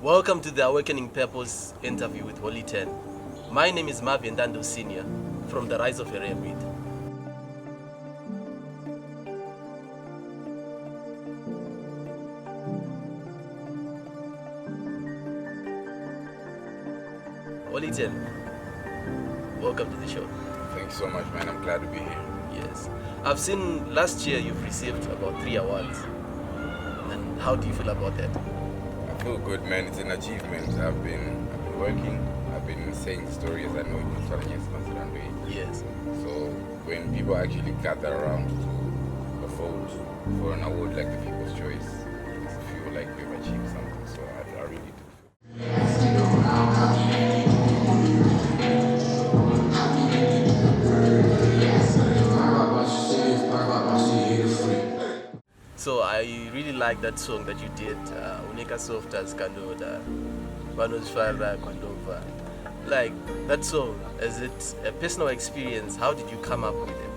Welcome to the Awakening Purpose interview with Holy 10. My name is Mavin Ntando Senior from the Rise of a Rare Breed. Holy 10, welcome to the show. Thanks so much, man. I'm glad to be here. Yes. I've seen last year you've received about 3 awards. And how do you feel about that? I feel good, man. It's an achievement. I've been working. I've been saying the story as I know you're telling us. Yes. So when people actually gather around to vote for an award like the People's Choice, I feel like we've achieved something. So I really do. So I really like that song that you did, Unika Soft as Kanoda, Manos Farra Kandova. Like that song, is it a personal experience? How did you come up with it?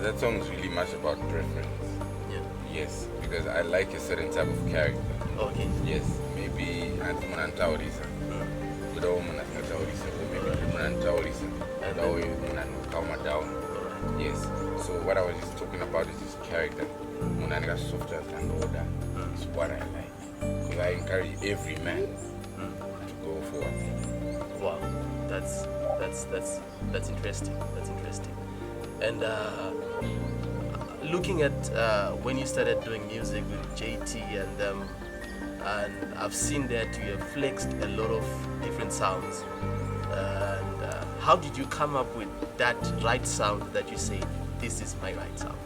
That song is really much about preference. Yeah. Yes, because I like a certain type of character. Okay. Yes, maybe Mavin Ntando Senior. Or maybe Ntando Senior. Down. Yes. So what I was just talking about is his character. Munanga softer and order. It's what I like. Because I encourage every man to go forward. Wow, that's interesting. That's interesting. And looking at when you started doing music with JT and them, and I've seen that you have flexed a lot of different sounds. And how did you come up with that right sound that you say, this is my right sound?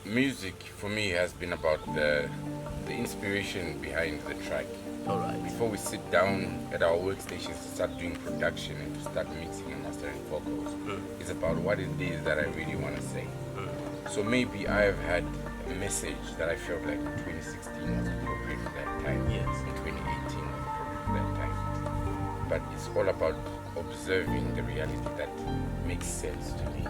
Music for me has been about the inspiration behind the track. All right. Before we sit down at our workstations to start doing production and to start mixing and mastering vocals, it's about what it is that I really want to say. So maybe I have had a message that I felt like 2016 was appropriate for that time. Yes. And 2018 was appropriate for that time. But it's all about observing the reality that makes sense to me.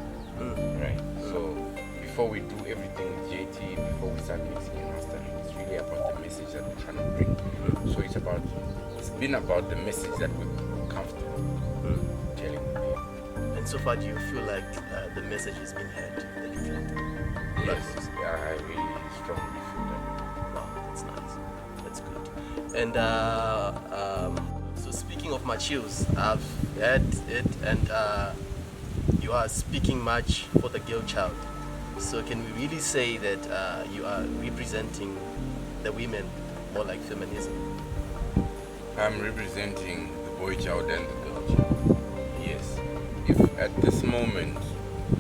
Right? So before we do everything with JT, before we start mixing and mastering, it's really about the message that we're trying to bring. So it's been about the message that we're comfortable telling people. And so far, do you feel like the message has been heard that you tried? Yes, I really strongly feel that. Wow, that's nice. That's good. And so speaking of Machios, I've heard it, and you are speaking much for the girl child. So can we really say that you are representing the women more like feminism? I'm representing the boy child and the girl child. Yes. If at this moment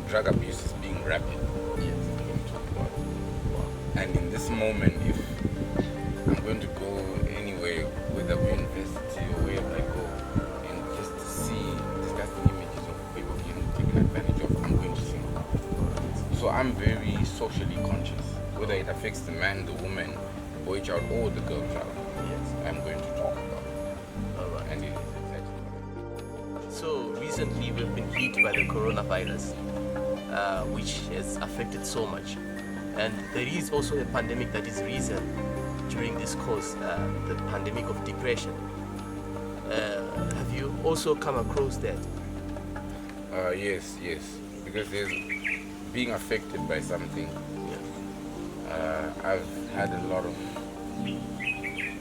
drug abuse is being rapid, Yes. I'm going to talk about it. And in this moment, if I'm going to go anywhere, whether we're university or wherever I go, and just to see disgusting images of people being taken advantage of, I'm going to sing about it. So I'm very socially conscious, whether it affects the man, the woman, the boy child, or the girl child. Yes. I'm going to talk about it. All right. And it is exactly what I do. So recently we've been hit by the coronavirus, which has affected so much. And there is also a pandemic that is risen during this course, the pandemic of depression. Have you also come across that? Yes. Because there's being affected by something. Yeah. I've had a lot of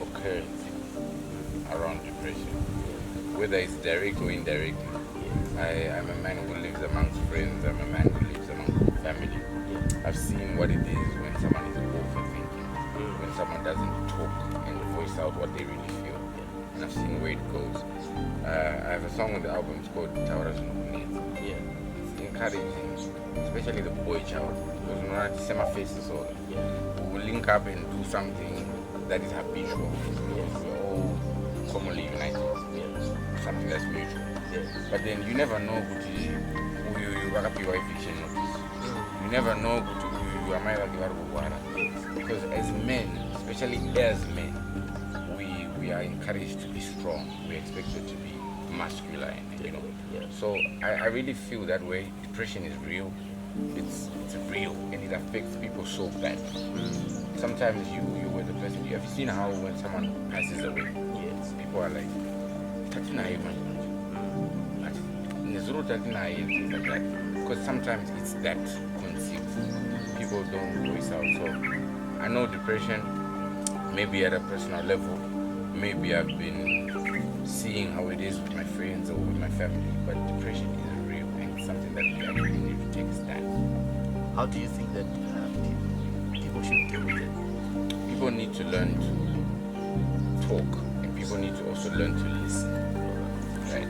occurrence around depression, whether it's direct or indirect. I'm a man who lives amongst friends. I'm a man who lives among family. I've seen what it is when someone is overthinking, when someone doesn't talk and voice out what they really feel. And I've seen where it goes. I have a song on the album, it's called Towers No Needs. Yeah. It's encouraging, especially the boy child, because we're not the same faces, so we will link up and do something that is habitual. We're all commonly united, something that's mutual. But then you never know who you are fiction notice. You never know who you are, because as men, especially as men, we are encouraged to be strong. We're expected to be masculine, you know. So I really feel that way. Depression is real. It's real, and it affects people so bad. Sometimes you were the Have you seen how when someone passes away, Yes. people are like, "Tatina man." Things like that. Because sometimes it's that concealed. People don't voice out. So I know depression, maybe at a personal level, maybe I've been seeing how it is with my friends or with my family, but depression is real and it's something that we actually need to take a stand. How do you think that people should deal with it? People need to learn to talk, and people need to also learn to listen. Right?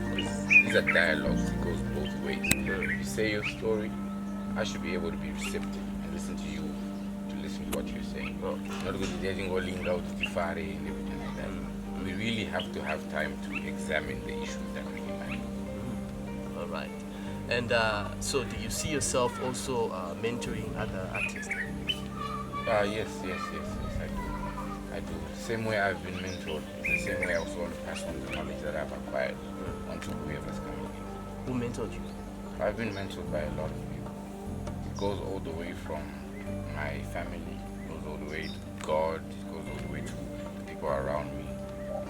These are dialogues. It goes both ways. You say your story, I should be able to be receptive and listen to you, to listen to what you're saying. Not because they're going out to and everything like that. We really have to have time to examine the issues that we have. All right. And so, do you see yourself also mentoring other artists? Yes, I do. Same way I've been mentored, the same way I also want to pass on the knowledge that I've acquired onto whoever's coming in. Who mentored you? I've been mentored by a lot of people. It goes all the way from my family, it goes all the way to God, it goes all the way to the people around me.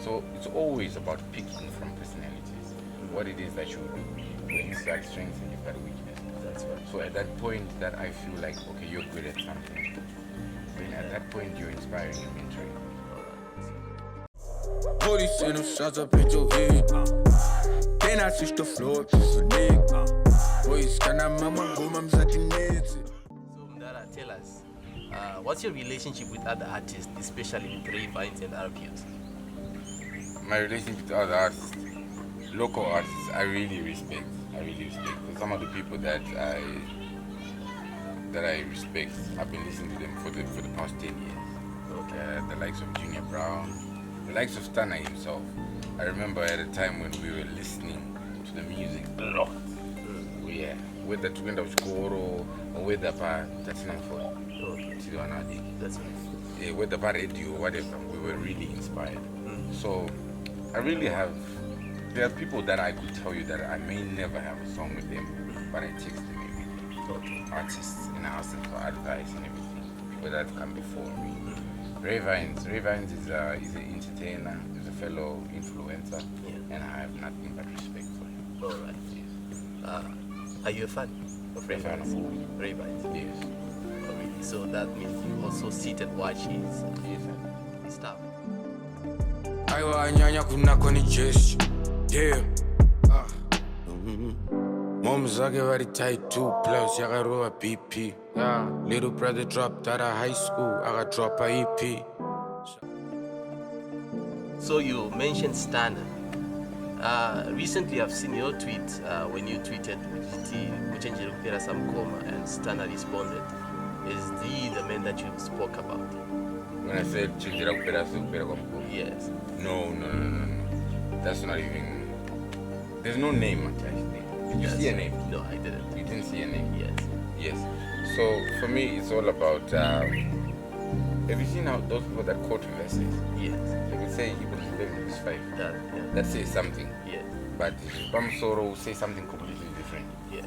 So it's always about picking from personalities, what it is that you do, when you've got strengths and you've got weakness. That's right. So at that point that I feel like, okay, you're good at something, then at that point you're inspiring and mentoring. All these send shots up in your head. Then I switch the floor to the neck. Boys, can I mama go mom's at the net? So, Mdara, tell us, what's your relationship with other artists, especially with Ravines and RPUs? My relationship with other artists, local artists, I really respect. So some of the people that I respect, I've been listening to them for the past 10 years. Okay. The likes of Junior Brown, the likes of Stana himself. I remember at a time when we were listening to the music a lot. Yeah, whether to end of school or whether that's not for That's right. whether by radio or whatever, we were really inspired. So I really have. There are people that I could tell you that I may never have a song with them, but I text them every day. Artists and I ask them for advice and everything. People that have come before me. Ravines is an entertainer, is a fellow influencer, and I have nothing but respect for him. All right. Yes. Are you a fan of A fan of Ravines? who? Ravines. Yes. Oh, really? So that means you also sit and watch his stuff. I want nyanya kunako ni gesture. Yeah. Mom's very tight too, plus yagaroa BP. Yeah. Little brother dropped out of high school, I got drop a EP. So you mentioned Stana. Recently I've seen your tweet when you tweeted Muchenjere Kupera Samkoma and Stana responded. Is the man that you spoke about? When I said Chinjira Kupera Samkoma? Yes. No. That's not even. There's no name attached there. Did you see a name? No, I didn't. You didn't see a name? Yes. So for me, it's all about. Have you seen how those people that quote verses? Yes. They would say Hebrews 11 verse 5. That says something. Yes. But Bamsoro will say something completely different. Yes.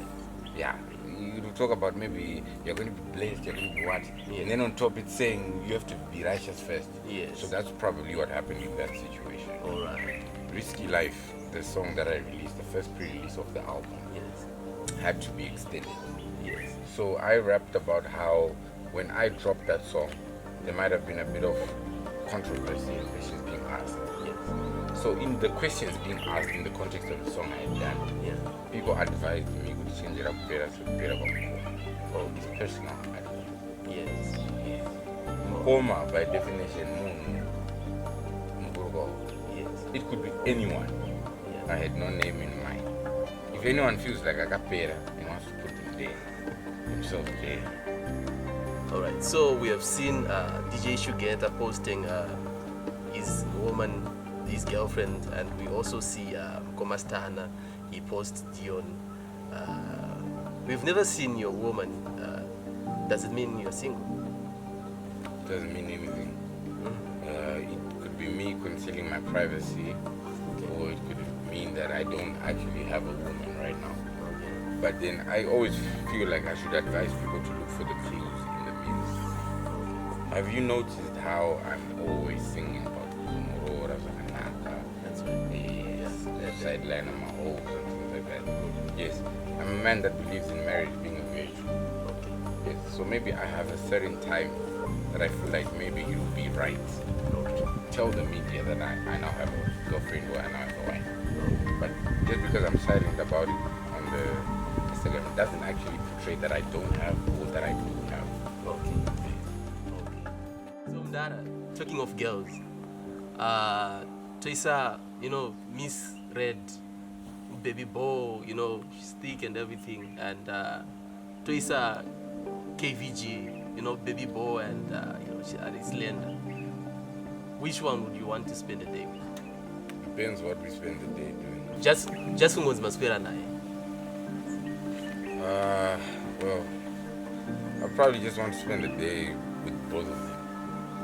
Yeah. You talk about maybe you're going to be blessed, you're going to be what? Yes. And then on top it's saying you have to be righteous first. Yes. So that's probably what happened in that situation. All right. Risky Life, the song that I released, the first pre-release of the album, had to be extended. Yes. So I rapped about how when I dropped that song, there might have been a bit of controversy and questions being asked. Yes. So in the questions being asked in the context of the song I had done, people advised me to change it up better for it's personal advice. Yes. Mkoma by definition, Yes. it could be anyone. Yeah. I had no name in mind. If anyone feels like a capera and wants to put him there, himself there. All right. So we have seen DJ Shugeta posting his girlfriend, and we also see Komastana. He posts Dion. We've never seen your woman. Does it mean you're single? Doesn't mean anything. It could be me concealing my privacy, or it could mean that I don't actually have a woman right now. But then I always feel like I should advise people to look for the clues in the music. Have you noticed how I'm always singing about Kumurora, Zakanaka. That's right. Yes, sideline of my hopes and things like that. Yes, I'm a man that believes in marriage being a virtue. Okay. Yes, so maybe I have a certain time that I feel like maybe it will be right to tell the media that I now have a girlfriend or I now have a wife. But just because I'm silent about it on the Instagram, it doesn't actually portray that I don't have or that I do have. Okay. So Mdara, talking of girls, Teresa, misread Baby Bo, she's thick and everything, and Teresa KVG, Baby Bo, and she is slender. Which one would you want to spend the day with? Depends what we spend the day doing. Just ungozi maswera naye. Well, I probably just want to spend the day with both of them.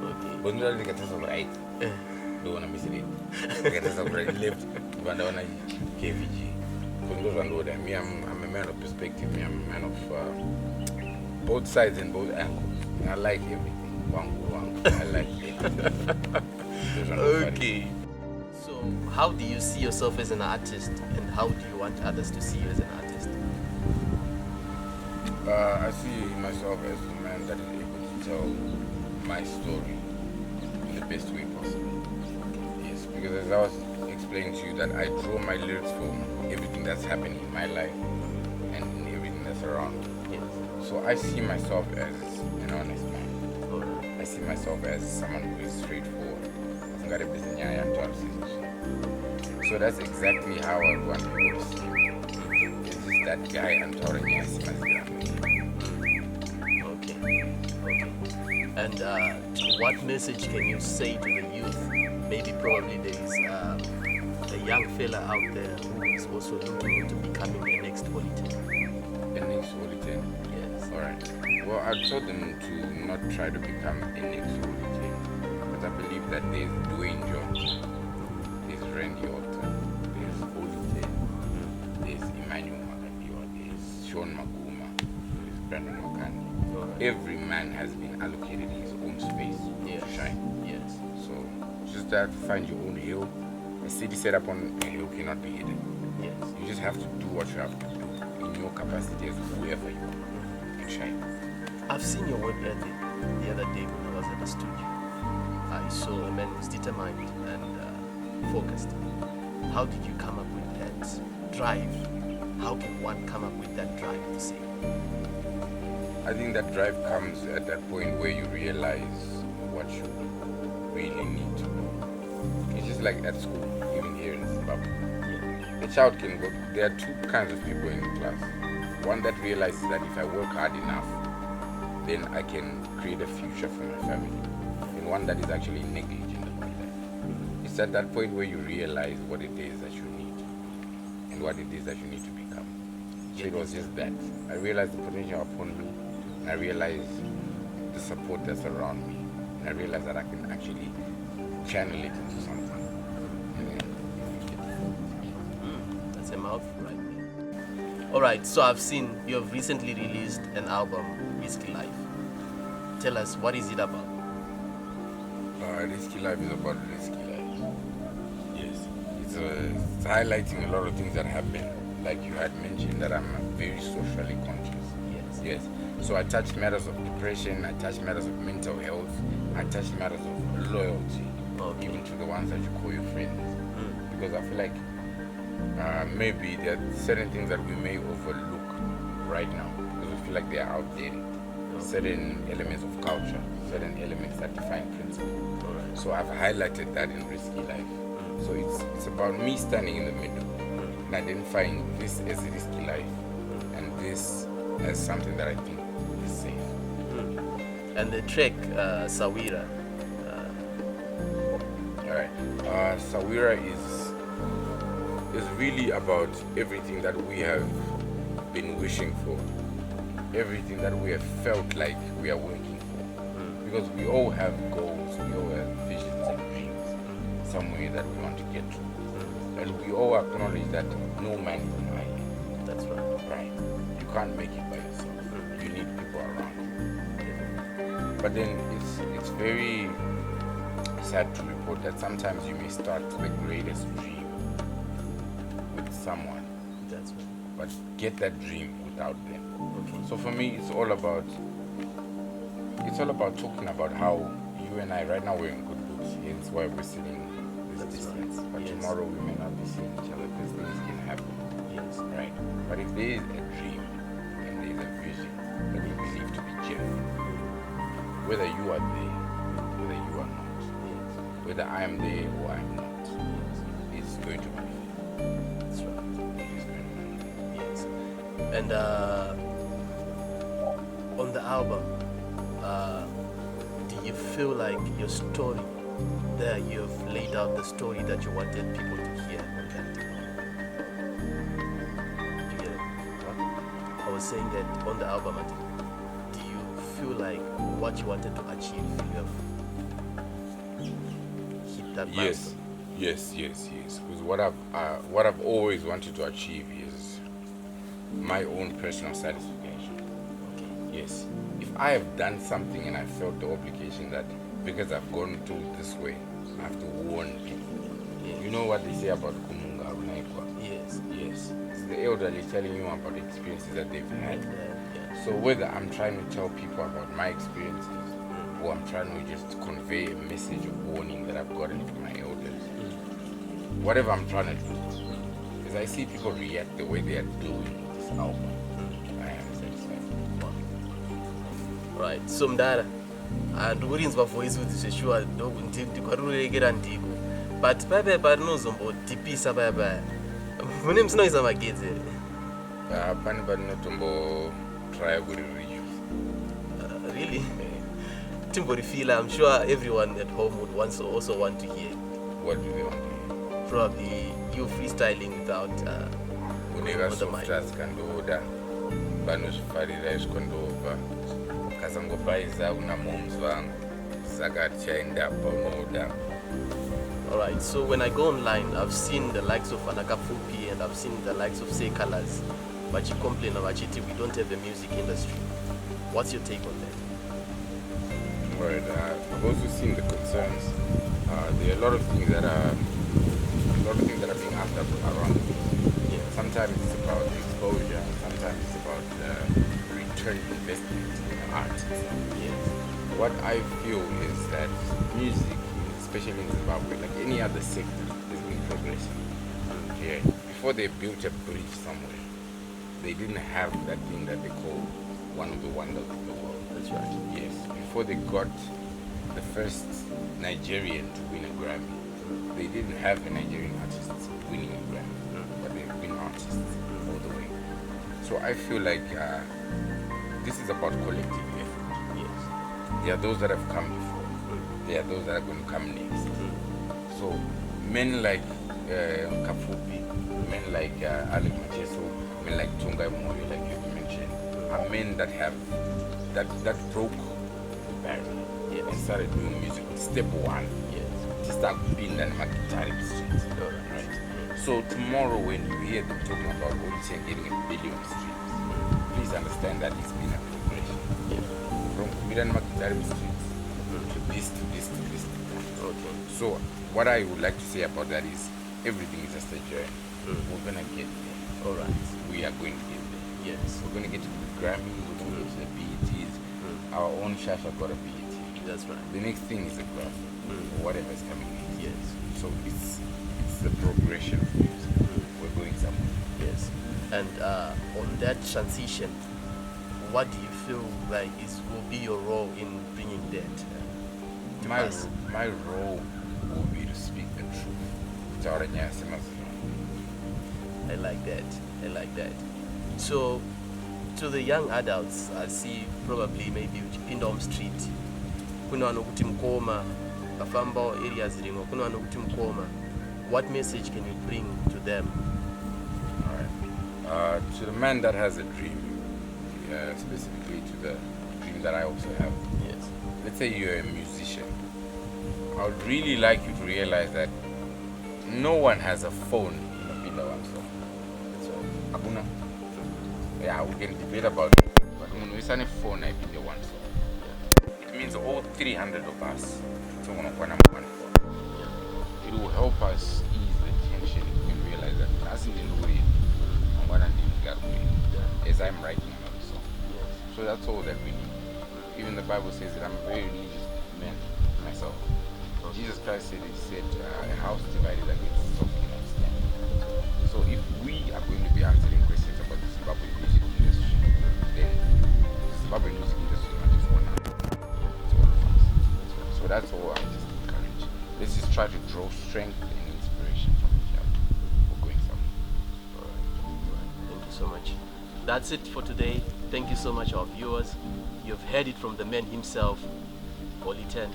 Okay. But not like I tell right. Don't want to miss it. Like I tell right left. But I want to KVG. Because those one that me, I'm a man of perspective. Me, I'm a man of both sides and both angles. I like everything. One. I like it. Okay. So, how do you see yourself as an artist, and how do you want others to see you as an artist? I see myself as a man that is able to tell my story in the best way possible. Yes, because as I was explaining to you, that I draw my lyrics from everything that's happening in my life and in everything that's around me. Yes. So I see myself as an honest man. I see myself as someone who is straightforward. So that's exactly how I want people to see me. It's just that guy and Okay. And what message can you say to the youth? Maybe probably there is a young fella out there who is also looking into becoming the next Holy The next Holy 10? Yes. Alright. Well, I told them to not try to become a next Holy 10. But I believe that there's Dwayne Johnson, there's Randy Orton, there's Holy 10, there's Emmanuel Makadiwa, there's Sean Maguma, there's Brandon Wakani. Every man has been allocated his own space to shine. Yes. So just that, find your own hill. A city set up on a hill cannot be hidden. Yes. You just have to do what you have to do in your capacity as whoever you are and shine. I've seen your work ethic the other day when I was at the studio. I saw a man who's determined and focused. How did you come up with that drive? How can one come up with that drive to say? I think that drive comes at that point where you realize what you really need to do. It's just like at school, even here in Zimbabwe. A child can go, there are two kinds of people in the class. One that realizes that if I work hard enough, then I can create a future for my family. And one that is actually negligent about that. It's at that point where you realize what it is that you need and what it is that you need to become. So it was just that. I realized the potential upon me, and I realized the support that's around me, and I realized that I can actually channel it into something. That's a mouthful right there. Alright, so I've seen you have recently released an album, Risky Life. Tell us, what is it about? Risky Life is about risky life. Yes. It's highlighting a lot of things that happen. Like you had mentioned that I'm very socially conscious. Yes. So I touch matters of depression, I touch matters of mental health, I touch matters of loyalty, even to the ones that you call your friends. Because I feel like maybe there are certain things that we may overlook right now because we feel like they are outdated. Certain elements of culture, certain elements that define principle. So I've highlighted that in Risky Life. So it's about me standing in the middle and identifying this as a risky life and this as something that I think is safe. And the track Sawira. Alright. Sawira is really about everything that we have been wishing for. Everything that we have felt like we are working for. Because we all have goals, we all have visions and dreams somewhere that we want to get to. And we all acknowledge that no man is an island. That's right. Right. You can't make it by yourself. You need people around you. But then it's very sad to report that sometimes you may start the greatest dream with someone, That's right. but get that dream without them. Okay. So for me, it's all about talking about how you and I right now we're in good books. Hence why we're sitting this That's distance. right. But Yes. tomorrow we may not be seeing each other because things can happen. Yes. Right. But if there is a dream and there is a vision that we believe to be genuine, whether you are there, whether you are not, Yes. whether I am there or I am not, it's going to be. That's right. It's going to be. Yes. And on the album, do you feel like your story there, you've laid out the story that you wanted people to hear on that? You get it? I was saying that on the album, do you feel like what you wanted to achieve, you have hit that Yes, milestone? yes. Because what I've always wanted to achieve is my own personal satisfaction. Okay. Yes. If I have done something and I felt the obligation that because I've gone through this way, I have to warn people. Yes. You know what they say about Kumunga Unaikwa? Yes. Yes. It's the elderly telling you about the experiences that they've had. Yeah. So whether I'm trying to tell people about my experiences or I'm trying to just convey a message of warning that I've gotten from my elders, whatever I'm trying to do, is I see people react the way they are doing with this album. I am satisfied. Right. So mdara ndikurinzwa voice kuti zveshuwa ndikwarurekera ndiko but paya parinozombotipisa paya mune musinoisa magetsi here Pani patinotombo try kuti reduce. Really? Timborifila, I'm sure everyone at home would also want to hear. What do they want to hear? Probably you freestyling without Uneka on the mic. softras kandoda vanozvifarira izvikondobva ukasangobhaiza una moms vangu saka tichaenda paunoda. Alright, so when I go online, I've seen the likes of Anakafupi and I've seen the likes of Say Colors, but you complain about it, we don't have a music industry. What's your take on that? Right, I've also seen the concerns. There are a lot of things that are being asked around the music. Yeah. Sometimes it's about exposure, sometimes it's about return investment in the art. Yes. What I feel is that music, especially in Zimbabwe, like any other sector, has been progressing. Yeah. Before they built a bridge somewhere, they didn't have that thing that they call one of the wonders of the world. That's right. Yes. Before they got the first Nigerian to win a Grammy, they didn't have a Nigerian artist winning a Grammy, but they've been artists all the way. So I feel like this is about collective effort. Yes. There are those that have come before. There are those that are going to come next. So men like Kafupi, men like Alec Macheso, men like Tungai Moyo, like you mentioned, are men that have that broke the barrier and started doing music with step one. Yes. To start being that guitar in the streets. Right. So tomorrow when you hear them talking about Odyssey getting 1 billion streams, please understand that it's been a progression. Yeah. From Miran Makitari streets to this to this to this to that. Okay. So what I would like to say about that is everything is just a journey. We're gonna get there. Alright. We are going to get there. Yes. We're gonna get to the Grammy, we're gonna get to the BETs. Our own Shasha got a BET. That's right. The next thing is a Grammy or whatever is coming next. Yes. So it's the progression of music. We're going somewhere. Yes. And on that transition, what do you feel like will be your role in bringing that to pass? My role will be to speak the truth. I like that. So, to the young adults, I see probably maybe uchipinda on street, kuna wanokuti mkoma, kafamba areas ringo, kuna wanokuti mkoma. What message can you bring to them? Alright. To the man that has a dream, specifically to the dream that I also have. Yes. Let's say you're a musician. I would really like you to realize that no one has a phone in a pillar one song. Abuna. Yeah, we can debate about it. But when we send a phone, I pick the one song. It means all 300 of us, so number one for. It will help us ease the tension and realize that nothing in the way, as I'm writing another song. So that's all that we need. Even the Bible says that I'm a very religious man myself. Jesus Christ said, a house divided against itself cannot stand. So if we are going to be answering questions about the Zimbabwe music industry, then the Zimbabwe music industry is not just one out. It's all of us. So that's all I just encourage. Let's just try to draw strength and inspiration from each other for going somewhere. Alright. Thank you so much. That's it for today. Thank you so much, our viewers. You've heard it from the man himself, Holy 10.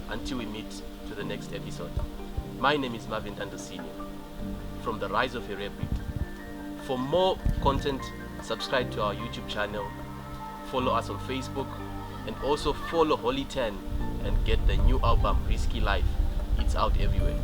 Until we meet to the next episode. My name is Mavin Ntando Senior from The Rise of a Rare Breed. For more content, subscribe to our YouTube channel, follow us on Facebook, and also follow Holy 10 and get the new album Risky Life. It's out everywhere.